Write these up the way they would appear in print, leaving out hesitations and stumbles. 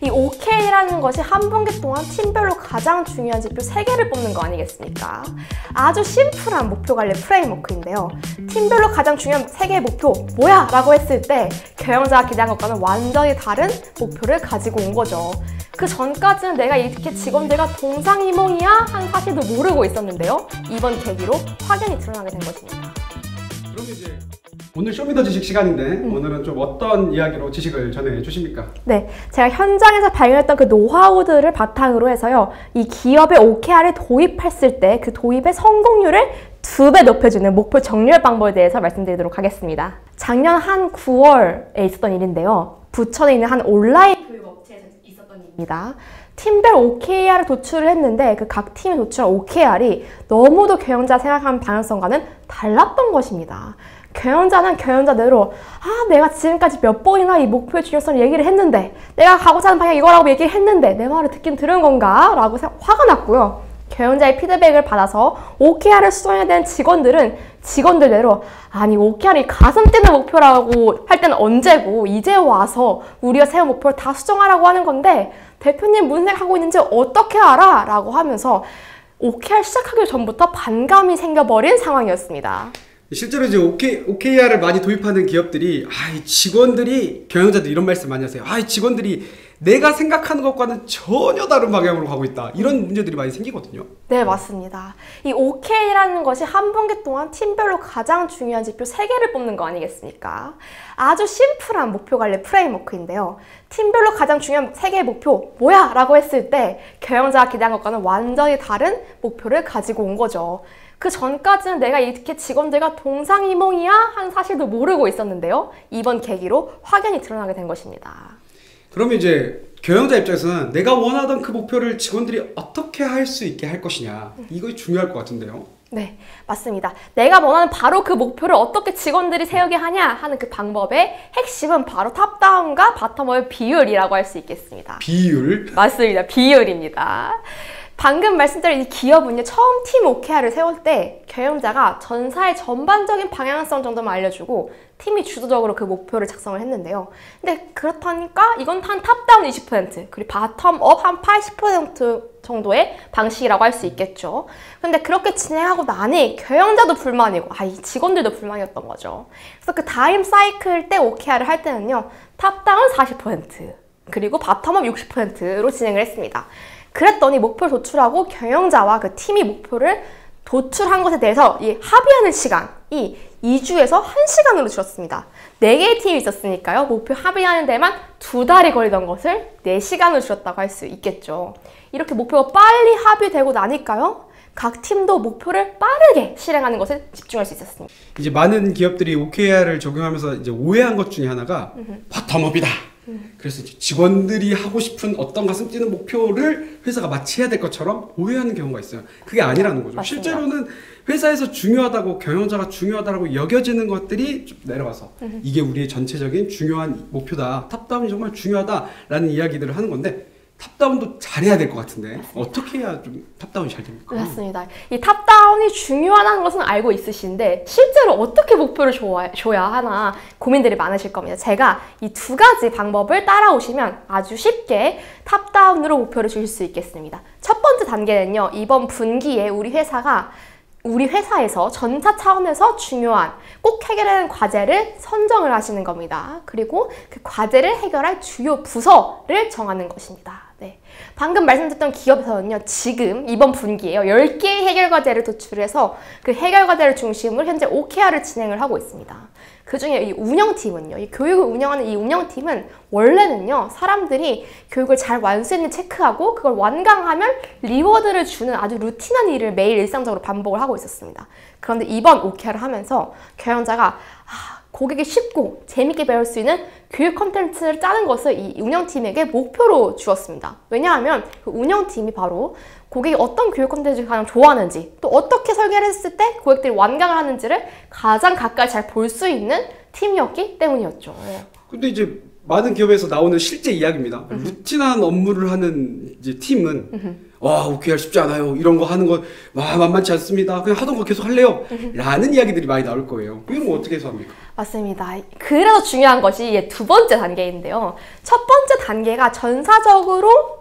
이 OK라는 것이 한 분기 동안 팀별로 가장 중요한 지표 3개를 뽑는 거 아니겠습니까? 아주 심플한 목표 관리 프레임워크인데요. 팀별로 가장 중요한 3개의 목표 뭐야? 라고 했을 때 경영자가 기대한 것과는 완전히 다른 목표를 가지고 온 거죠. 그 전까지는 내가 이렇게 직원들과 동상이몽이야 하는 사실도 모르고 있었는데요. 이번 계기로 확연히 드러나게 된 것입니다. 그럼 이제 오늘 쇼미더 지식 시간인데 오늘은 좀 어떤 이야기로 지식을 전해 주십니까? 네, 제가 현장에서 발견했던 그 노하우들을 바탕으로 해서요. 이 기업의 OKR을 도입했을 때 그 도입의 성공률을 2배 높여주는 목표 정렬 방법에 대해서 말씀드리도록 하겠습니다. 작년 한 9월에 있었던 일인데요. 부천에 있는 한 온라인 교육업체에서 있었던 일입니다. 팀별 OKR을 도출을 했는데 그 각 팀이 도출한 OKR이 너무도 경영자 생각하는 방향성과는 달랐던 것입니다. 경영자는 경영자대로 내가 지금까지 몇 번이나 이 목표의 중요성을 얘기를 했는데 내가 가고자 하는 방향 이거라고 얘기를 했는데 내 말을 듣긴 들은 건가? 라고 화가 났고요. 경영자의 피드백을 받아서 OKR을 수정해야 되는 직원들은 직원들대로 아니 OKR이 가슴 뛰는 목표라고 할 때는 언제고 이제 와서 우리가 세운 목표를 다 수정하라고 하는 건데 대표님 무슨 생각하고 있는지 어떻게 알아? 라고 하면서 OKR 시작하기 전부터 반감이 생겨버린 상황이었습니다. 실제로 이제 OKR을 많이 도입하는 기업들이 이 직원들이 경영자들 이런 말씀 많이 하세요. 이 직원들이 내가 생각하는 것과는 전혀 다른 방향으로 가고 있다. 이런 문제들이 많이 생기거든요. 네, 맞습니다. 이 OK라는 것이 한 분기 동안 팀별로 가장 중요한 지표 3개를 뽑는 거 아니겠습니까? 아주 심플한 목표 관리 프레임워크인데요. 팀별로 가장 중요한 3개의 목표 뭐야? 라고 했을 때 경영자가 기대한 것과는 완전히 다른 목표를 가지고 온 거죠. 그 전까지는 내가 이렇게 직원들과 동상이몽이야 하는 사실도 모르고 있었는데요. 이번 계기로 확연히 드러나게 된 것입니다. 그러면 이제 경영자 입장에서는 내가 원하던 그 목표를 직원들이 어떻게 할 수 있게 할 것이냐, 이것이 중요할 것 같은데요. 네, 맞습니다. 내가 원하는 바로 그 목표를 어떻게 직원들이 세우게 하냐 하는 그 방법의 핵심은 바로 탑다운과 바텀업의 비율이라고 할 수 있겠습니다. 비율? 맞습니다. 비율입니다. 방금 말씀드린 이 기업은요, 처음 팀 OKR을 세울 때 경영자가 전사의 전반적인 방향성 정도만 알려주고 팀이 주도적으로 그 목표를 작성을 했는데요. 근데 그렇다니까 이건 한 탑다운 20% 그리고 바텀업 한 80% 정도의 방식이라고 할 수 있겠죠. 근데 그렇게 진행하고 나니 경영자도 불만이고 이 직원들도 불만이었던 거죠. 그래서 그 다음 사이클 때 OKR을 할 때는요, 탑다운 40% 그리고 바텀업 60%로 진행을 했습니다. 그랬더니 목표를 도출하고 경영자와 그 팀이 목표를 도출한 것에 대해서 이 합의하는 시간이 2주에서 1시간으로 줄었습니다. 4개의 팀이 있었으니까요. 목표 합의하는 데만 2달이 걸리던 것을 4시간으로 줄였다고 할 수 있겠죠. 이렇게 목표가 빨리 합의되고 나니까요. 각 팀도 목표를 빠르게 실행하는 것에 집중할 수 있었습니다. 이제 많은 기업들이 OKR을 적용하면서 이제 오해한 것 중에 하나가 바텀업이다. 그래서 직원들이 하고 싶은 어떤 가슴 뛰는 목표를 회사가 마치 해야 될 것처럼 오해하는 경우가 있어요. 그게 아니라는 거죠. 맞습니다. 실제로는 회사에서 중요하다고 경영자가 중요하다고 여겨지는 것들이 좀 내려와서 이게 우리의 전체적인 중요한 목표다. 탑다운이 정말 중요하다라는 이야기들을 하는 건데 탑다운도 잘해야 될 것 같은데 맞습니다. 어떻게 해야 좀 탑다운이 잘 됩니까? 맞습니다. 이 탑다운이 중요하다는 것은 알고 있으신데 실제로 어떻게 목표를 줘야 하나 고민들이 많으실 겁니다. 제가 이 2가지 방법을 따라오시면 아주 쉽게 탑다운으로 목표를 주실 수 있겠습니다. 첫 번째 단계는요. 이번 분기에 우리 회사에서 전사 차원에서 중요한 꼭 해결해야 하는 과제를 선정을 하시는 겁니다. 그리고 그 과제를 해결할 주요 부서를 정하는 것입니다. 네. 방금 말씀드렸던 기업에서는요, 지금 이번 분기에요, 10개의 해결 과제를 도출해서 그 해결 과제를 중심으로 현재 OKR을 진행을 하고 있습니다. 그 중에 이 운영팀은요, 이 교육을 운영하는 이 운영팀은 원래는요, 사람들이 교육을 잘 완수했는지 체크하고 그걸 완강하면 리워드를 주는 아주 루틴한 일을 매일 일상적으로 반복을 하고 있었습니다. 그런데 이번 OKR을 하면서 경영자가 고객이 쉽고 재밌게 배울 수 있는 교육 콘텐츠를 짜는 것을 이 운영팀에게 목표로 주었습니다. 왜냐하면 그 운영팀이 바로 고객이 어떤 교육 콘텐츠를 가장 좋아하는지, 또 어떻게 설계를 했을 때 고객들이 완강을 하는지를 가장 가까이 잘 볼 수 있는 팀이었기 때문이었죠. 근데 이제 많은 기업에서 나오는 실제 이야기입니다. 루틴한 업무를 하는 이제 팀은 와, OKR 쉽지 않아요. 이런 거 하는 거 와, 만만치 않습니다. 그냥 하던 거 계속 할래요. 라는 이야기들이 많이 나올 거예요. 이런 거 어떻게 해소합니까? 맞습니다. 그래서 중요한 것이 두 번째 단계인데요. 첫 번째 단계가 전사적으로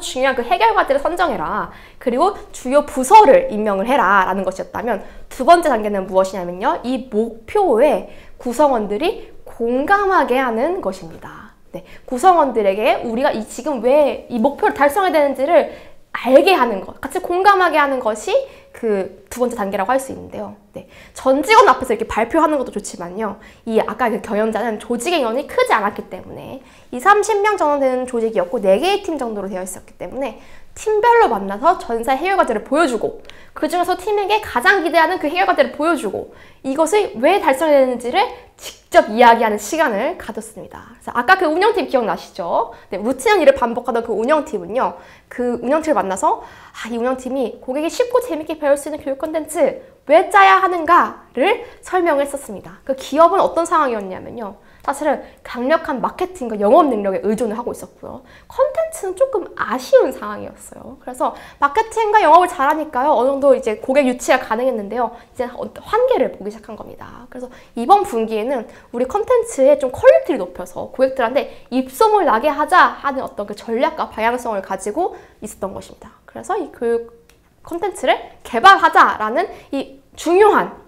중요한 그 해결과제를 선정해라. 그리고 주요 부서를 임명을 해라. 라는 것이었다면 두 번째 단계는 무엇이냐면요. 이 목표에 구성원들이 공감하게 하는 것입니다. 네, 구성원들에게 우리가 지금 왜 이 목표를 달성해야 되는지를 알게 하는 것, 같이 공감하게 하는 것이 그 두 번째 단계라고 할 수 있는데요. 네, 전 직원 앞에서 이렇게 발표하는 것도 좋지만요. 아까 그 경영자는 조직의 인원이 크지 않았기 때문에 30명 정도 되는 조직이었고 4개의 팀 정도로 되어 있었기 때문에 팀별로 만나서 전사의 해결과제를 보여주고 그 중에서 팀에게 가장 기대하는 그 해결과제를 보여주고 이것을 왜 달성해야 되는지를 직접 이야기하는 시간을 가졌습니다. 그래서 아까 그 운영팀 기억나시죠? 네, 루틴한 일을 반복하던 그 운영팀은요. 그 운영팀을 만나서 이 운영팀이 고객이 쉽고 재밌게 배울 수 있는 교육 콘텐츠 왜 짜야 하는가를 설명을 했었습니다. 그 기업은 어떤 상황이었냐면요. 사실은 강력한 마케팅과 영업 능력에 의존을 하고 있었고요. 콘텐츠는 조금 아쉬운 상황이었어요. 그래서 마케팅과 영업을 잘하니까요. 어느 정도 이제 고객 유치가 가능했는데요. 이제 한계를 보기 시작한 겁니다. 그래서 이번 분기에는 우리 콘텐츠의 좀 퀄리티를 높여서 고객들한테 입소문 나게 하자 하는 어떤 그 전략과 방향성을 가지고 있었던 것입니다. 그래서 이 교육 콘텐츠를 개발하자라는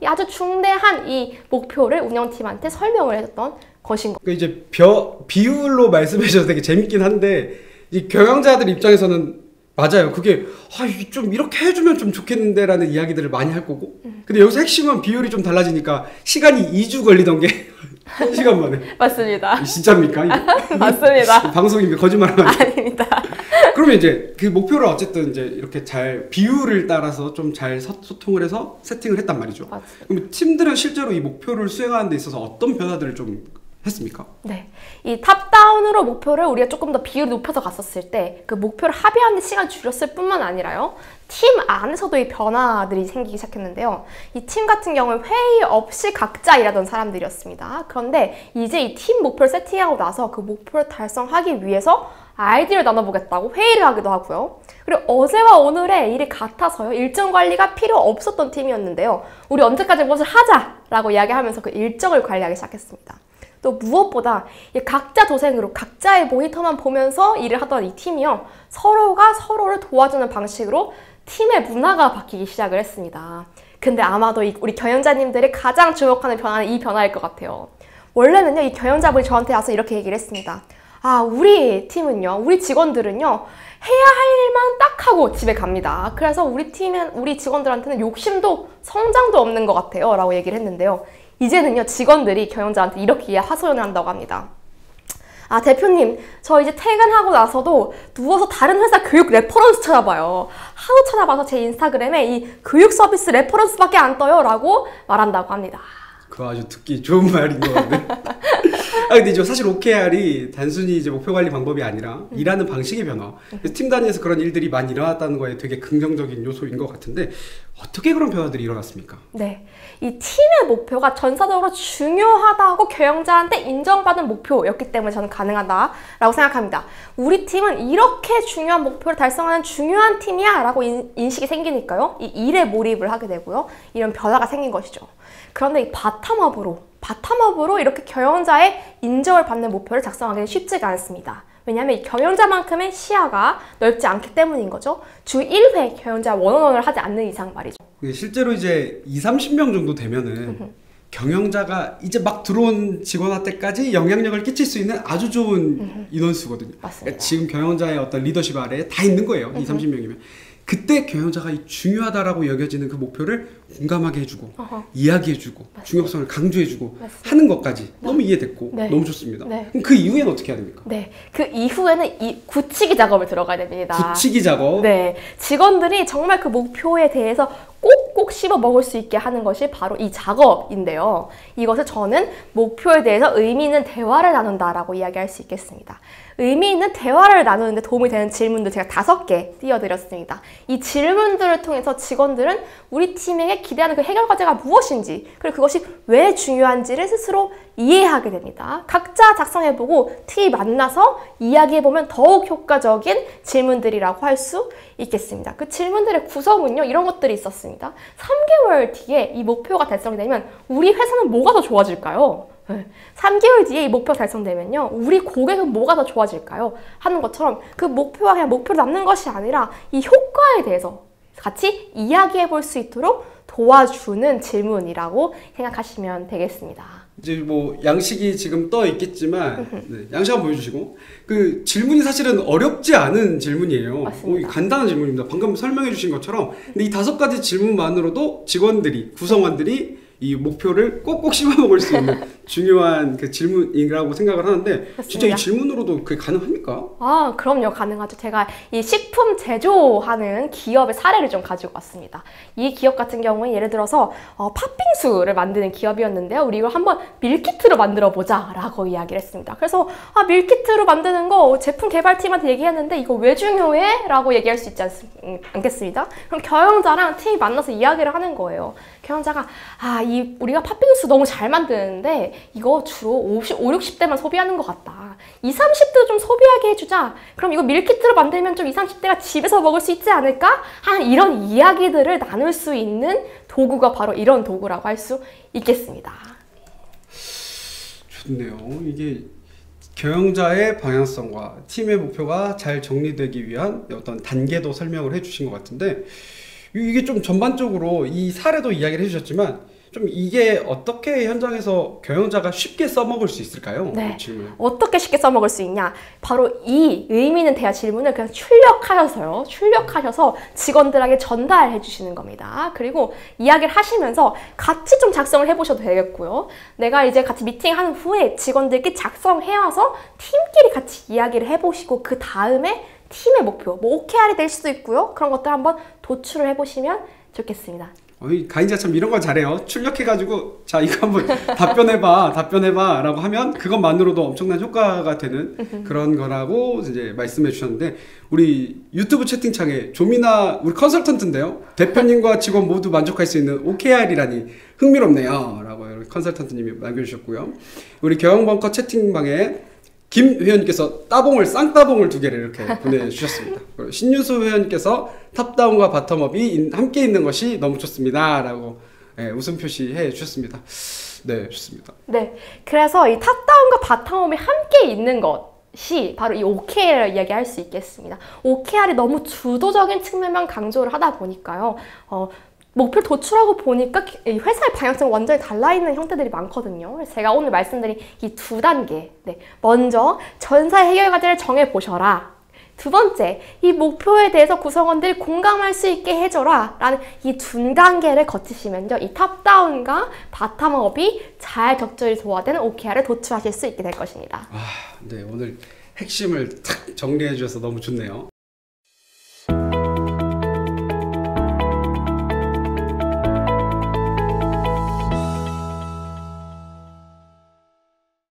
아주 중대한 이 목표를 운영팀한테 설명을 해줬던 것인 거예요. 이제 비율로 말씀해 주셔서 되게 재밌긴 한데 이 경영자들 입장에서는 맞아요. 그게 좀 이렇게 해주면 좀 좋겠는데 라는 이야기들을 많이 할 거고 근데 여기서 핵심은 비율이 좀 달라지니까 시간이 2주 걸리던 게 1시간 만에. 맞습니다. 진짜입니까? 맞습니다. 방송입니다. 거짓말하면 아닙니다. 그러면 이제 그 목표를 어쨌든 이제 이렇게 잘 비율을 따라서 좀 잘 소통을 해서 세팅을 했단 말이죠. 맞습니다. 그럼 팀들은 실제로 이 목표를 수행하는 데 있어서 어떤 변화들을 좀 했습니까? 네, 이 탑다운으로 목표를 우리가 조금 더 비율을 높여서 갔었을 때 그 목표를 합의하는 시간 줄였을 뿐만 아니라요. 팀 안에서도 이 변화들이 생기기 시작했는데요. 이 팀 같은 경우는 회의 없이 각자 일하던 사람들이었습니다. 그런데 이제 이 팀 목표를 세팅하고 나서 그 목표를 달성하기 위해서 아이디어를 나눠보겠다고 회의를 하기도 하고요. 그리고 어제와 오늘의 일이 같아서요. 일정 관리가 필요 없었던 팀이었는데요. 우리 언제까지 무엇을 하자라고 이야기하면서 그 일정을 관리하기 시작했습니다. 또 무엇보다 각자 도생으로 각자의 모니터만 보면서 일을 하던 이 팀이요. 서로가 서로를 도와주는 방식으로 팀의 문화가 바뀌기 시작을 했습니다. 근데 아마도 우리 경영자님들이 가장 주목하는 변화는 이 변화일 것 같아요. 원래는요. 이 경영자분이 저한테 와서 이렇게 얘기를 했습니다. 우리 팀은요. 우리 직원들은요. 해야 할 일만 딱 하고 집에 갑니다. 그래서 우리 직원들한테는 욕심도 성장도 없는 것 같아요. 라고 얘기를 했는데요. 이제는요, 직원들이 경영자한테 이렇게 하소연을 한다고 합니다. 대표님, 저 이제 퇴근하고 나서도 누워서 다른 회사 교육 레퍼런스 찾아봐요. 하루 찾아봐서 제 인스타그램에 이 교육 서비스 레퍼런스밖에 안 떠요. 라고 말한다고 합니다. 그거 아주 듣기 좋은 말인 것 같네. 근데 이제 사실 OKR이 단순히 이제 목표 관리 방법이 아니라 일하는 방식의 변화. 팀 단위에서 그런 일들이 많이 일어났다는 거에 되게 긍정적인 요소인 것 같은데 어떻게 그런 변화들이 일어났습니까? 네, 이 팀의 목표가 전사적으로 중요하다고 경영자한테 인정받은 목표였기 때문에 저는 가능하다라고 생각합니다. 우리 팀은 이렇게 중요한 목표를 달성하는 중요한 팀이야 라고 인식이 생기니까요. 이 일에 몰입을 하게 되고요. 이런 변화가 생긴 것이죠. 그런데 이 바텀업으로 이렇게 경영자의 인정을 받는 목표를 작성하기는 쉽지가 않습니다. 왜냐하면 이 경영자만큼의 시야가 넓지 않기 때문인 거죠. 주 1회 경영자 원원원을 하지 않는 이상 말이죠. 실제로 이제 20-30명 정도 되면은 경영자가 이제 막 들어온 직원한테까지 영향력을 끼칠 수 있는 아주 좋은 인원수거든요. 맞습니다. 지금 경영자의 어떤 리더십 아래에 다 있는 거예요. 20-30명이면. 그때 경영자가 중요하다라고 여겨지는 그 목표를 공감하게 해주고 이야기해주고 맞습니다. 중요성을 강조해주고 맞습니다. 하는 것까지 너무 이해됐고 너무 좋습니다. 그럼 그 이후에는 어떻게 해야 됩니까? 네, 그 이후에는 이 굳히기 작업을 들어가야 됩니다. 굳히기 작업? 네, 직원들이 정말 그 목표에 대해서 꼭꼭 씹어 먹을 수 있게 하는 것이 바로 이 작업인데요. 이것을 저는 목표에 대해서 의미 있는 대화를 나눈다라고 이야기할 수 있겠습니다. 의미 있는 대화를 나누는데 도움이 되는 질문들 제가 5개 띄워드렸습니다. 이 질문들을 통해서 직원들은 우리 팀에게 기대하는 그 해결 과제가 무엇인지, 그리고 그것이 왜 중요한지를 스스로 이해하게 됩니다. 각자 작성해보고 팀이 만나서 이야기해보면 더욱 효과적인 질문들이라고 할 수 있겠습니다. 그 질문들의 구성은요, 이런 것들이 있었습니다. 3개월 뒤에 이 목표가 달성되면 우리 회사는 뭐가 더 좋아질까요? 3개월 뒤에 이 목표가 달성되면요, 우리 고객은 뭐가 더 좋아질까요? 하는 것처럼 그 목표와 그냥 목표로 남는 것이 아니라 이 효과에 대해서 같이 이야기해 볼 수 있도록 도와주는 질문이라고 생각하시면 되겠습니다. 이제 뭐 양식이 지금 떠 있겠지만 네, 양식 한번 보여주시고, 그 질문이 사실은 어렵지 않은 질문이에요. 맞습니다. 간단한 질문입니다. 방금 설명해 주신 것처럼. 근데 이 5가지 질문만으로도 직원들이, 구성원들이 이 목표를 꼭꼭 씹어먹을 수 있는 중요한 그 질문이라고 생각을 하는데, 맞습니다. 진짜 이 질문으로도 그게 가능합니까? 아, 그럼요. 가능하죠. 제가 이 식품 제조하는 기업의 사례를 좀 가지고 왔습니다. 이 기업 같은 경우는 예를 들어서 팥빙수를 만드는 기업이었는데요. 우리 이걸 한번 밀키트로 만들어 보자 라고 이야기를 했습니다. 그래서 밀키트로 만드는 거 제품 개발팀한테 얘기했는데 이거 왜 중요해? 라고 얘기할 수 있지 않겠습니까? 그럼 경영자랑 팀이 만나서 이야기를 하는 거예요. 경영자가 우리가 팥빙수 너무 잘 만드는데 이거 주로 5, 60대만 소비하는 것 같다. 20, 30대도 좀 소비하게 해주자. 그럼 이거 밀키트로 만들면 좀 20, 30대가 집에서 먹을 수 있지 않을까? 이런 이야기들을 나눌 수 있는 도구가 바로 이런 도구라고 할 수 있겠습니다. 좋네요. 이게 경영자의 방향성과 팀의 목표가 잘 정리되기 위한 어떤 단계도 설명을 해주신 것 같은데, 이게 좀 전반적으로 이 사례도 이야기를 해주셨지만 좀 이게 어떻게 현장에서 경영자가 쉽게 써먹을 수 있을까요? 네. 질문. 어떻게 쉽게 써먹을 수 있냐? 바로 이 의미 있는 대화 질문을 그냥 출력하셔서 직원들에게 전달해 주시는 겁니다. 그리고 이야기를 하시면서 같이 좀 작성을 해보셔도 되겠고요. 내가 이제 같이 미팅한 후에 직원들끼리 작성해와서 팀끼리 같이 이야기를 해보시고 그 다음에 팀의 목표, 뭐 OKR이 될 수도 있고요. 그런 것들 한번 도출을 해보시면 좋겠습니다. 가인자 참 이런 거 잘해요. 출력해가지고 자 이거 한번 답변해봐 라고 하면 그것만으로도 엄청난 효과가 되는 그런 거라고 이제 말씀해 주셨는데, 우리 유튜브 채팅창에 조미나 우리 컨설턴트인데요, 대표님과 직원 모두 만족할 수 있는 OKR이라니 흥미롭네요 라고 컨설턴트님이 남겨주셨고요. 우리 경영벙커 채팅방에 김 회원님께서 쌍따봉을 2개를 이렇게 보내주셨습니다. 신유수 회원님께서 탑다운과 바텀업이 함께 있는 것이 너무 좋습니다 라고 웃음 표시해 주셨습니다. 네, 좋습니다. 네, 그래서 이 탑다운과 바텀업이 함께 있는 것이 바로 이 OKR을 이야기할 수 있겠습니다. OKR이 너무 주도적인 측면만 강조를 하다 보니까요. 목표를 도출하고 보니까 회사의 방향성이 완전히 달라있는 형태들이 많거든요. 그래서 제가 오늘 말씀드린 이 2단계. 먼저 전사의 해결 과제를 정해보셔라. 2번째, 이 목표에 대해서 구성원들이 공감할 수 있게 해줘라 라는 이 2단계를 거치시면요, 이 탑다운과 바텀업이 잘 적절히 조화된 OKR을 도출하실 수 있게 될 것입니다. 네, 오늘 핵심을 탁 정리해 주셔서 너무 좋네요.